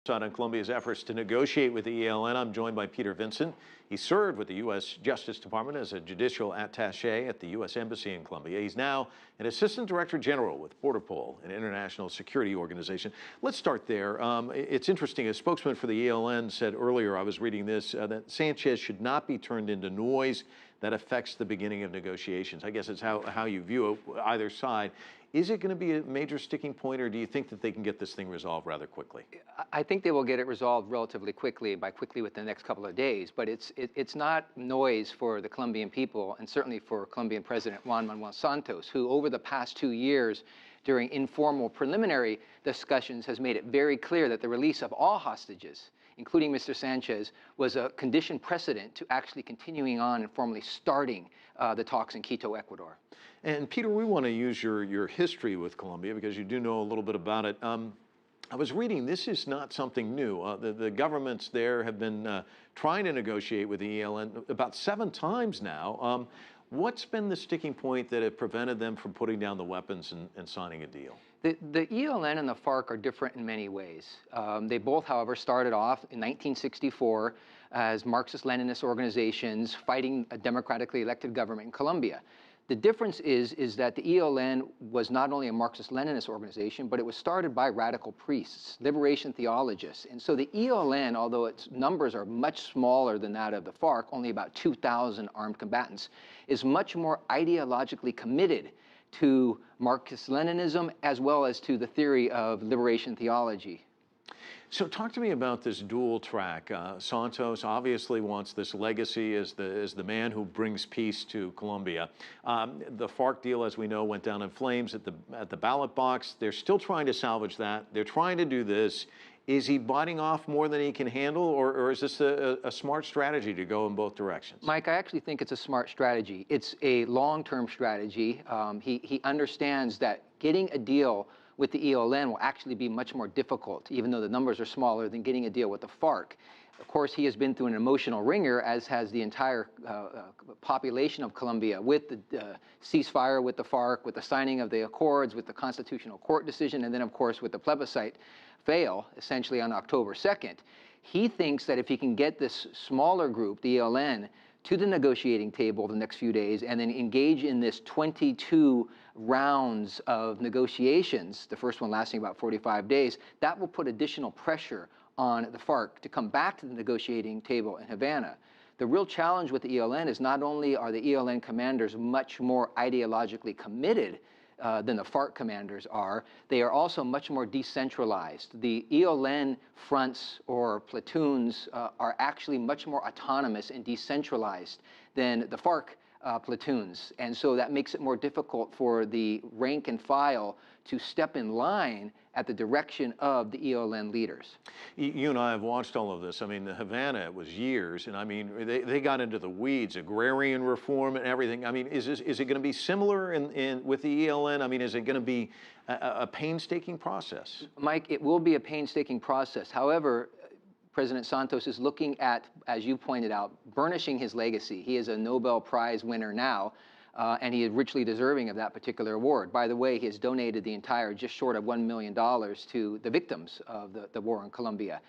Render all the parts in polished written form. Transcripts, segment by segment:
On Colombia's efforts to negotiate with the ELN. I'm joined by Peter Vincent. He served with the U.S. Justice Department as a judicial attaché at the U.S. Embassy in Colombia. He's now an Assistant Director General with Borderpol, an international security organization. Let's start there. It's interesting. A spokesman for the ELN said earlier, I was reading this, that Sanchez should not be turned into noise that affects the beginning of negotiations. I guess it's how you view it, either side. Is it going to be a major sticking point, or do you think that they can get this thing resolved rather quickly? I think they will get it resolved relatively quickly, by quickly within the next couple of days. But it's not noise for the Colombian people, and certainly for Colombian President Juan Manuel Santos, who over the past 2 years, during informal preliminary discussions, has made it very clear that the release of all hostages, including Mr. Sanchez, was a condition precedent to actually continuing on and formally starting the talks in Quito, Ecuador. And Peter, we want to use your history with Colombia because you do know a little bit about it. I was reading, this is not something new. The governments there have been trying to negotiate with the ELN about 7 times now. What's been the sticking point that have prevented them from putting down the weapons and signing a deal? The ELN and the FARC are different in many ways. They both, however, started off in 1964 as Marxist-Leninist organizations fighting a democratically elected government in Colombia. The difference is that the ELN was not only a Marxist-Leninist organization, but it was started by radical priests, liberation theologists. And so the ELN, although its numbers are much smaller than that of the FARC, only about 2,000 armed combatants, is much more ideologically committed to Marxist-Leninism as well as to the theory of liberation theology. So talk to me about this dual track. Santos obviously wants this legacy as the man who brings peace to Colombia. The FARC deal, as we know, went down in flames at the ballot box. They're still trying to salvage that. They're trying to do this. Is he biting off more than he can handle, or is this a smart strategy to go in both directions? Mike, I actually think it's a smart strategy. It's a long-term strategy. He understands that getting a deal with the ELN will actually be much more difficult, even though the numbers are smaller, than getting a deal with the FARC. Of course, he has been through an emotional ringer, as has the entire population of Colombia, with the ceasefire with the FARC, with the signing of the accords, with the Constitutional Court decision, and then, of course, with the plebiscite fail, essentially on October 2nd. He thinks that if he can get this smaller group, the ELN, to the negotiating table the next few days and then engage in this 22 rounds of negotiations, the first one lasting about 45 days, that will put additional pressure on the FARC to come back to the negotiating table in Havana. The real challenge with the ELN is not only are the ELN commanders much more ideologically committed than the FARC commanders are, they are also much more decentralized. The ELN fronts or platoons are actually much more autonomous and decentralized than the FARC platoons. And so that makes it more difficult for the rank and file to step in line at the direction of the ELN leaders. You and I have watched all of this. I mean, the Havana was years, and I mean, they got into the weeds, agrarian reform and everything. I mean, is it going to be similar with the ELN? I mean, is it going to be a painstaking process? Mike, it will be a painstaking process. However, President Santos is looking at, as you pointed out, burnishing his legacy. He is a Nobel Prize winner now, and he is richly deserving of that particular award. By the way, he has donated the entire, just short of $1 million to the victims of the war in Colombia.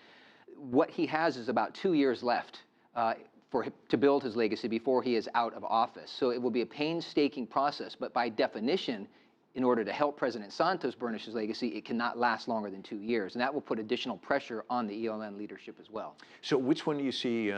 What he has is about 2 years left to build his legacy before he is out of office. So it will be a painstaking process, but by definition, in order to help President Santos burnish his legacy, it cannot last longer than 2 years. And that will put additional pressure on the ELN leadership as well. So which one do you see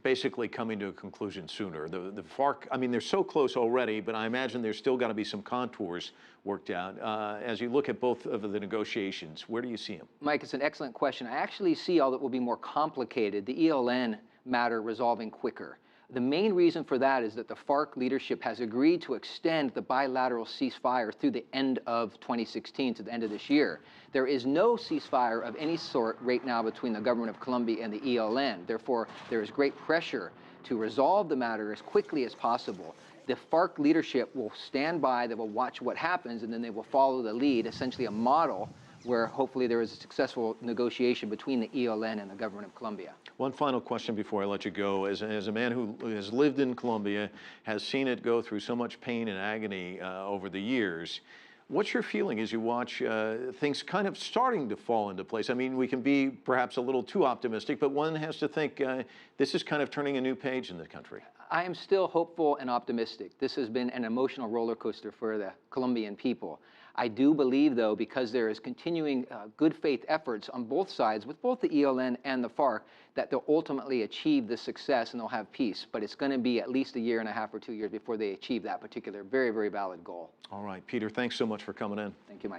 basically coming to a conclusion sooner? The FARC, I mean, they're so close already, but I imagine there's still got to be some contours worked out. As you look at both of the negotiations, where do you see them? Mike, it's an excellent question. I actually see all that will be more complicated, the ELN matter resolving quicker. The main reason for that is that the FARC leadership has agreed to extend the bilateral ceasefire through the end of 2016 to the end of this year. There is no ceasefire of any sort right now between the government of Colombia and the ELN. Therefore, there is great pressure to resolve the matter as quickly as possible. The FARC leadership will stand by, they will watch what happens, and then they will follow the lead, essentially a model where hopefully there is a successful negotiation between the ELN and the government of Colombia. One final question before I let you go. As a man who has lived in Colombia, has seen it go through so much pain and agony over the years, What's your feeling as you watch things kind of starting to fall into place? I mean, we can be perhaps a little too optimistic, but one has to think this is kind of turning a new page in the country. I am still hopeful and optimistic. This has been an emotional roller coaster for the Colombian people. I do believe, though, because there is continuing good faith efforts on both sides, with both the ELN and the FARC, that they'll ultimately achieve this success and they'll have peace. But it's going to be at least a year and a half or 2 years before they achieve that particular very, very valid goal. All right, Peter, thanks so much for coming in. Thank you, Mike.